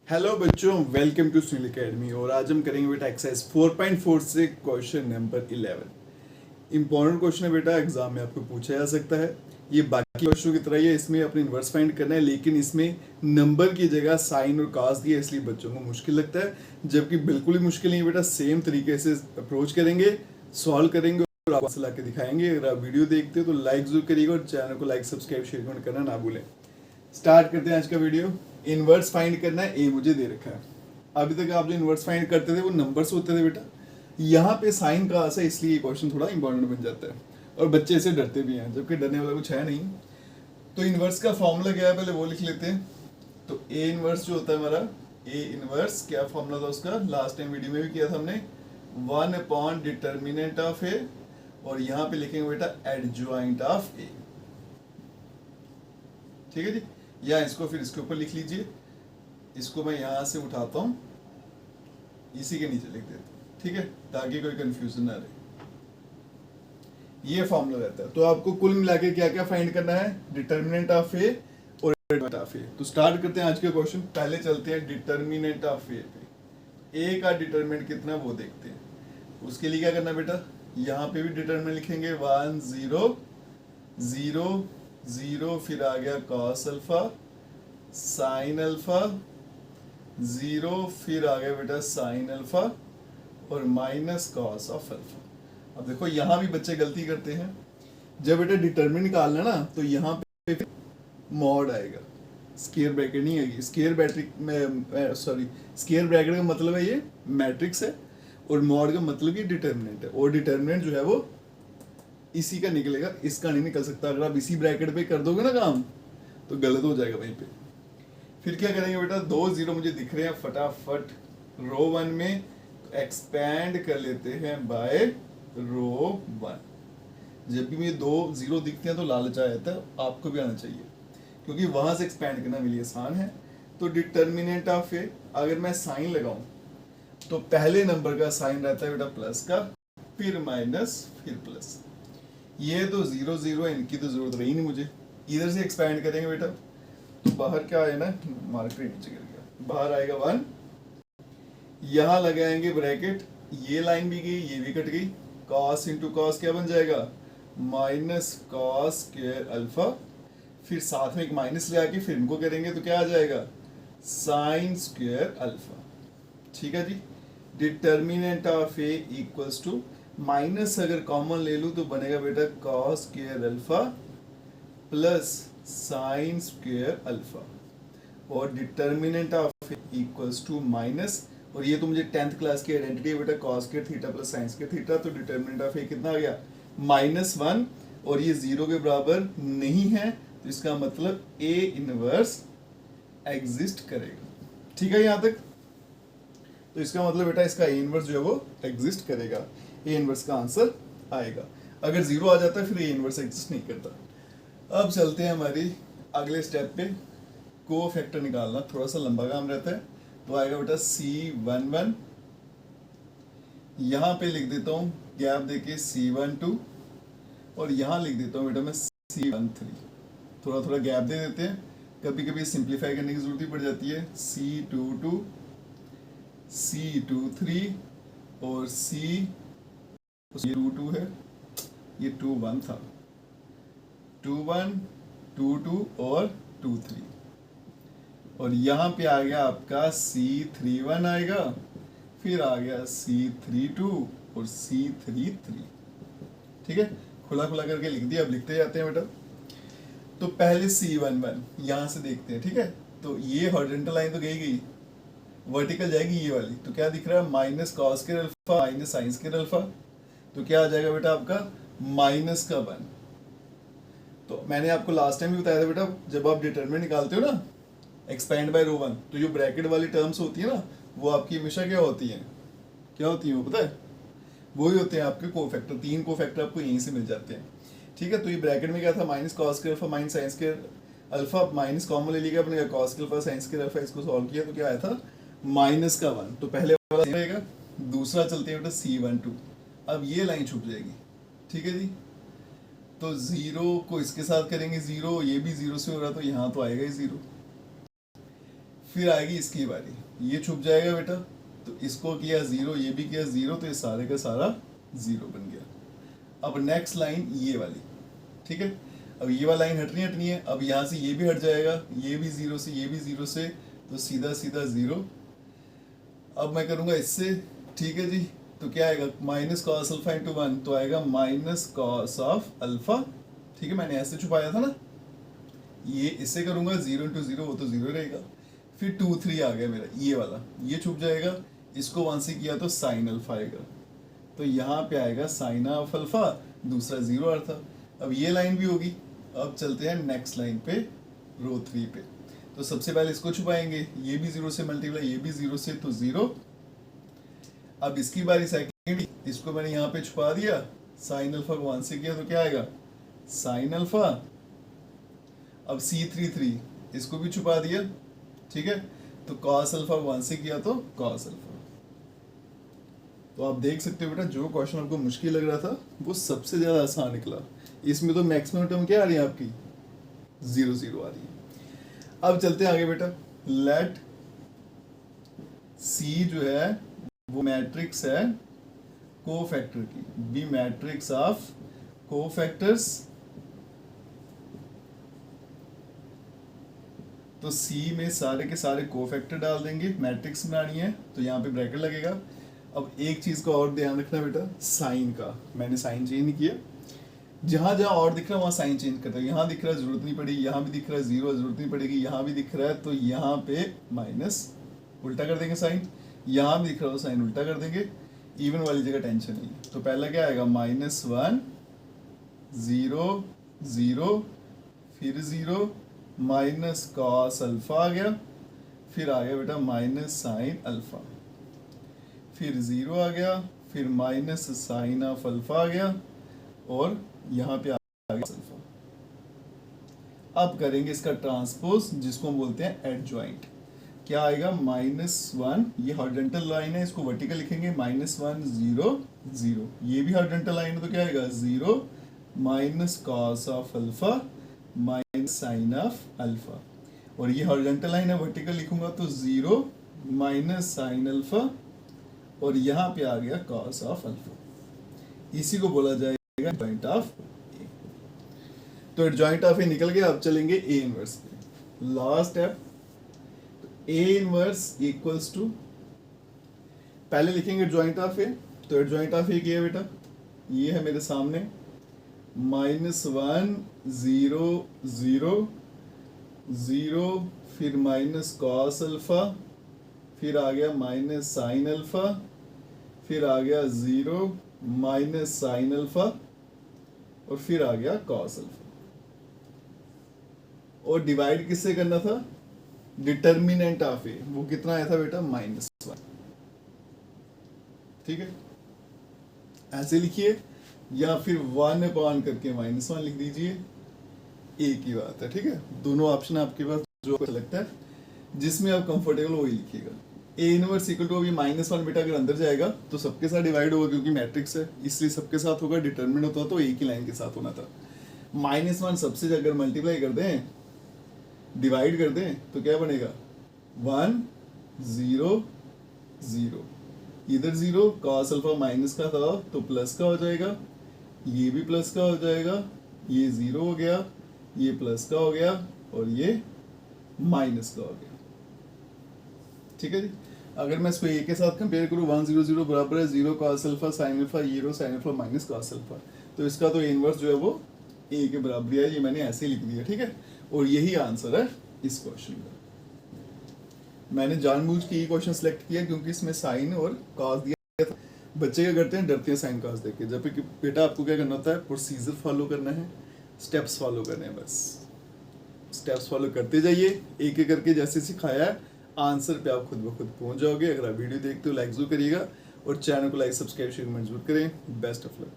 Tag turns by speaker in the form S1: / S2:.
S1: Hello बच्चों, welcome to Sunil academy. और आज हम करेंगे बेटा एक्सरसाइज 4.4 से क्वेश्चन नंबर 11। इंपॉर्टेंट क्वेश्चन है बेटा, एग्जाम में आपको पूछा जा सकता है। ये बाकी क्वेश्चनों की तरह ही है, इसमें अपने इन्वर्स फाइंड करना है, लेकिन इसमें नंबर की जगह साइन और कास दिया, इसलिए बच्चों को मुश्किल लगता है। जबकि बिल्कुल ही मुश्किल नहीं बेटा, सेम तरीके से अप्रोच करेंगे, सॉल्व करेंगे और आपको ला के दिखाएंगे। अगर आप वीडियो देखते हो तो लाइक जरूर करिएगा और चैनल को लाइक सब्सक्राइब शेयर करना ना भूलें। स्टार्ट करते हैं आज का वीडियो। इनवर्स फाइंड करना है, ए मुझे दे रखा है। अभी तक आप जो इनवर्स फाइंड करते थे वो नंबर्स होते थे बेटा, यहाँ पे साइन का आसा, इसलिए ये क्वेश्चन थोड़ा इंपॉर्टेंट बन जाता है और बच्चे इसे डरते भी हैं, जबकि डरने वाला कुछ है नहीं। तो इनवर्स का फॉर्मूला क्या है पहले वो लिख लेते हैं। तो ए इनवर्स जो होता है हमारा, ए इनवर्स क्या फॉर्मूला था उसका, लास्ट टाइम वीडियो में भी किया था हमने, 1 डिटर्मिनेंट ऑफ ए, और यहाँ पे लिखेंगे बेटा एडजॉइंट ऑफ ए। ठीक है जी, या इसको फिर इसके ऊपर लिख लीजिए। इसको मैं यहां से उठाता हूं, इसी के नीचे लिख देता हूं, ठीक है, ताकि कोई कंफ्यूजन ना रहे। ये फॉर्मूला रहता है। तो आपको कुल मिला के क्या क्या फाइंड करना है, डिटर्मिनेंट ऑफ ए और एडजॉइंट ऑफ ए। तो स्टार्ट करते हैं आज के क्वेश्चन। पहले चलते हैं डिटर्मिनेंट ऑफ ए पे। ए का डिटर्मिनेंट कितना वो देखते हैं। उसके लिए क्या करना बेटा, यहाँ पे भी डिटर्मिनेंट लिखेंगे 1 0 0 0, फिर आ गया कॉस अल्फा साइन अल्फा 0, फिर आ गया बेटा साइन अल्फा और माइनस कॉस ऑफ अल्फा। अब देखो यहाँ भी बच्चे गलती करते हैं, जब बेटा डिटरमिनेंट निकालना ना तो यहाँ पे मॉड आएगा, स्क्वायर ब्रैकेट नहीं आएगी। स्क्वायर ब्रैकेट में स्क्वायर ब्रैकेट का मतलब है ये मैट्रिक्स है, और मॉड का मतलब ये डिटरमिनेंट है। और डिटरमिनेंट जो है वो इसी का निकलेगा, इसका नहीं निकल सकता। अगर आप इसी ब्रैकेट पे कर दोगे ना काम तो गलत हो जाएगा वहीं पे। फिर क्या करेंगे बेटा, 2 0 मुझे दिख रहे हैं, फटाफट रो 1 में एक्सपैंड कर लेते हैं बाय रो 1। जब भी मुझे 2 0 दिखते हैं तो लालच आ जाता है, आपको भी आना चाहिए, क्योंकि वहां से एक्सपैंड करना मेरे लिए आसान है। तो डिटर्मिनेंट ऑफ ए, अगर मैं साइन लगाऊं तो पहले नंबर का साइन रहता है बेटा प्लस का, फिर माइनस, फिर प्लस। ये तो 0 0 है, इनकी तो जरूरत रही नहीं मुझे। इधर से एक्सपैंड करेंगे बेटा, तो बाहर क्या आया ना, मार्कर नीचे गिर गया, बाहर आएगा 1। यहां लगाएंगे ब्रैकेट, ये लाइन भी गई, ये भी कट गई। कॉस इंटू कॉस क्या बन जाएगा, माइनस कॉस स्क्वायर अल्फा। फिर साथ में एक माइनस लगा के फिर इनको करेंगे तो क्या आ जाएगा, साइन स्क्वायर अल्फा। ठीक है जी। Determinant of A equals to, minus अगर कॉमन ले लूं तो बनेगा बेटा cos square alpha plus sine square alpha, और determinant of equals to minus, और ये तो मुझे 10th क्लास की आइडेंटिटी है बेटा, cos square theta plus sine square theta. तो डिटर्मिनेंट ऑफ ए कितना आ गया, -1, और ये 0 के बराबर नहीं है, तो इसका मतलब ए इनवर्स एग्जिस्ट करेगा। ठीक है यहाँ तक। तो इसका मतलब बेटा इसका ए इनवर्स जो है वो एग्जिस्ट करेगा, ए इनवर्स का आंसर आएगा। अगर 0 आ जाता है फिर ए इनवर्स एग्जिस्ट नहीं करता। अब चलते हैं हमारी अगले स्टेप पे, को फैक्टर निकालना थोड़ा सा लंबा काम रहता है। तो आएगा बेटा C11, यहाँ पे लिख देता हूँ गैप देके C12, और यहाँ लिख देता हूँ बेटा मैं C13। थोड़ा थोड़ा गैप दे देते हैं, कभी कभी सिंप्लीफाई करने की जरूरत ही पड़ जाती है। C22, C23 और ये 22 है, ये 21 था, 21 22 और 23, और यहाँ पे आ गया आपका C31 आएगा, फिर आ गया C32 और C33। ठीक है, खुला खुला करके लिख दिया, अब लिखते जाते हैं बेटा। तो पहले C11 यहाँ से देखते हैं, ठीक है। तो ये हॉरिजॉन्टल लाइन तो गई, वर्टिकल जाएगी ये वाली, तो क्या दिख रहा है, minus cos square alpha minus sign square alpha, तो क्या आ जाएगा बेटा आपका माइनस का 1। तो मैंने आपको लास्ट टाइम भी बताया था बेटा, जब आप डिटरमिनेंट निकालते हो ना एक्सपैंड बाय रो 1, तो जो ब्रैकेट वाली टर्म्स होती है ना वो आपकी हमेशा क्या होती है, क्या होती है वो पता है, वही होते हैं आपके कोफैक्टर। 3 कोफैक्टर आपको यहीं से मिल जाते हैं। ठीक है, तो ये ब्रैकेट में क्या था, minus cos square alpha minus sign square alpha, minus common ले लिया अपने, cos square alpha sign square alpha, इसको सॉल्व किया तो क्या आया था माइनस का 1। तो पहले वाला रहेगा, दूसरा चलते हैं बेटा C12। अब ये लाइन छूट जाएगी, ठीक है जी। तो 0 को इसके साथ करेंगे 0, ये भी 0 से हो रहा तो यहाँ तो आएगा ही 0। फिर आएगी इसकी बारी, ये छुप जाएगा बेटा, तो इसको किया जीरो, ये भी किया जीरो, तो ये सारे का सारा जीरो बन गया। अब नेक्स्ट लाइन ये वाली, ठीक है, अब ये वाला लाइन हटनी है, अब यहाँ से ये भी हट जाएगा, ये भी जीरो से, ये भी जीरो से, तो सीधा सीधा जीरो। अब मैं करूँगा इससे, ठीक है जी, तो क्या आएगा minus cos alpha into one, तो आएगा माइनस कॉस ऑफ अल्फा, ठीक है, मैंने ऐसे छुपाया था ना, ये इससे करूँगा जीरो इंटू जीरो, वो तो जीरो रहेगा। फिर 2 3 आ गया मेरा ये वाला, ये छुप जाएगा, इसको 1 से किया तो साइन अल्फा आएगा, तो यहाँ पे आएगा साइन ऑफ अल्फा, दूसरा जीरो अर्थ था। अब ये लाइन भी होगी। अब चलते हैं नेक्स्ट लाइन पे, रो 3 पे। तो सबसे पहले इसको छुपाएंगे, ये भी जीरो से मल्टीप्लाई, ये भी जीरो से, तो जीरो। अब इसकी बारी सेकेंड, इसको मैंने यहाँ पे छुपा दिया, साइन अल्फा को 1 से किया तो क्या आएगा साइन अल्फा। अब C33 इसको भी छुपा दिया, ठीक है, तो कॉस अल्फा 1 से किया तो कॉस अल्फा। तो आप देख सकते हो बेटा, जो क्वेश्चन आपको मुश्किल लग रहा था वो सबसे ज्यादा आसान निकला। इसमें तो मैक्सिमम टर्म क्या आ रही है आपकी, 0 0 आ रही है। अब चलते हैं आगे बेटा, लेट C जो है वो मैट्रिक्स है कोफैक्टर की, बी मैट्रिक्स ऑफ कोफैक्टर्स। तो C में सारे के सारे कोफैक्टर डाल देंगे, मैट्रिक्स बनानी है तो यहाँ पे ब्रैकेट लगेगा। अब एक चीज का और ध्यान रखना बेटा, साइन का, मैंने साइन चेंज नहीं किया, जहां जहां और दिख रहा है वहां साइन चेंज करता है। यहाँ दिख रहा है जरूरत नहीं पड़ेगी, यहाँ भी दिख रहा है जीरो जरूरत नहीं पड़ेगी, यहाँ भी दिख रहा है तो यहाँ पे माइनस उल्टा कर देंगे साइन, यहाँ भी दिख रहा है साइन उल्टा कर देंगे, इवन वाली जगह टेंशन नहीं है। तो पहला क्या आएगा -1 0 0, फिर 0 माइनस कॉस अल्फा आ गया, फिर आ गया बेटा माइनस साइन अल्फा, फिर 0 आ गया, फिर माइनस साइन ऑफ अल्फा आ गया, और यहाँ पे आ गया अल्फा। अब करेंगे इसका ट्रांसपोज, जिसको हम बोलते हैं एडजॉइंट। क्या आएगा -1, ये हॉरिजॉन्टल लाइन है, इसको वर्टिकल लिखेंगे, -1 0 0, ये भी हॉरिजॉन्टल लाइन है तो क्या आएगा 0 minus cos of alpha minus sine of alpha, और ये हॉरिजॉन्टल लाइन है, वर्टिकल लिखूंगा तो 0 माइनस साइन अल्फा, और यहाँ पे आ गया कॉस ऑफ अल्फा। इसी को बोला जाएगा एडजॉइंट ऑफ ए। तो एडजॉइंट ऑफ ए निकल गया। अब चलेंगे ए इनवर्स पे, last step. A inverse equals to, पहले लिखेंगे एडजॉइंट ऑफ ए, तो एडजॉइंट ऑफ ए क्या है बेटा, ये है मेरे सामने, -1 0 0 0, फिर माइनस कॉस अल्फा, फिर आ गया माइनस साइन अल्फा, फिर आ गया 0 माइनस साइन अल्फा, और फिर आ गया कॉस अल्फा। और डिवाइड किससे करना था, डिटर्मिनेंट ऑफ ए, वो कितना आया था बेटा -1, ठीक है, ऐसे लिखिए, या फिर 1 अपॉन करके -1 लिख दीजिए, एक ही बात है, ठीक है। दोनों ऑप्शन आपके पास जो अच्छा लगता है, जिसमें आप कंफर्टेबल वही लिखिएगा। ए इनवर्स इक्वल टू, अभी -1 बेटा अगर अंदर जाएगा तो सबके साथ डिवाइड होगा, क्योंकि मैट्रिक्स है इसलिए सबके साथ होगा, डिटरमिनेंट होता तो एक ही लाइन के साथ होना था। -1 सबसे अगर मल्टीप्लाई कर दें, डिवाइड कर दें, तो क्या बनेगा 1 0 0, इधर 0, कॉस अल्फा माइनस का था तो प्लस का हो जाएगा, ये भी प्लस का हो जाएगा, ये 0 हो गया, ये प्लस का हो गया, और ये माइनस का हो गया, ठीक है जी। अगर मैं इसको ए के साथ कंपेयर करूँ, 1 0 0 बराबर है 0 कॉस अल्फा साइन अल्फा, ये rho sine alpha minus cos alpha, तो इसका तो इनवर्स जो है वो ए के बराबर है, ये मैंने ऐसे ही लिख दिया, ठीक है। और यही आंसर है इस क्वेश्चन का। मैंने जानबूझ के ये क्वेश्चन सेलेक्ट किया क्योंकि इसमें साइन और कॉस दिया था। बच्चे क्या करते हैं, डरते हैं साइन कॉस देख के, जबकि बेटा आपको क्या करना होता है, प्रोसीजर फॉलो करना है, स्टेप्स फॉलो करने हैं, बस स्टेप्स फॉलो करते जाइए, एक एक करके जैसे सिखाया है आंसर पे आप खुद ब खुद पहुंच जाओगे। अगर आप वीडियो देखते हो लाइक जरूर करिएगा, और चैनल को लाइक सब्सक्राइब शेयर कमेंट जरूर करें। Best of luck.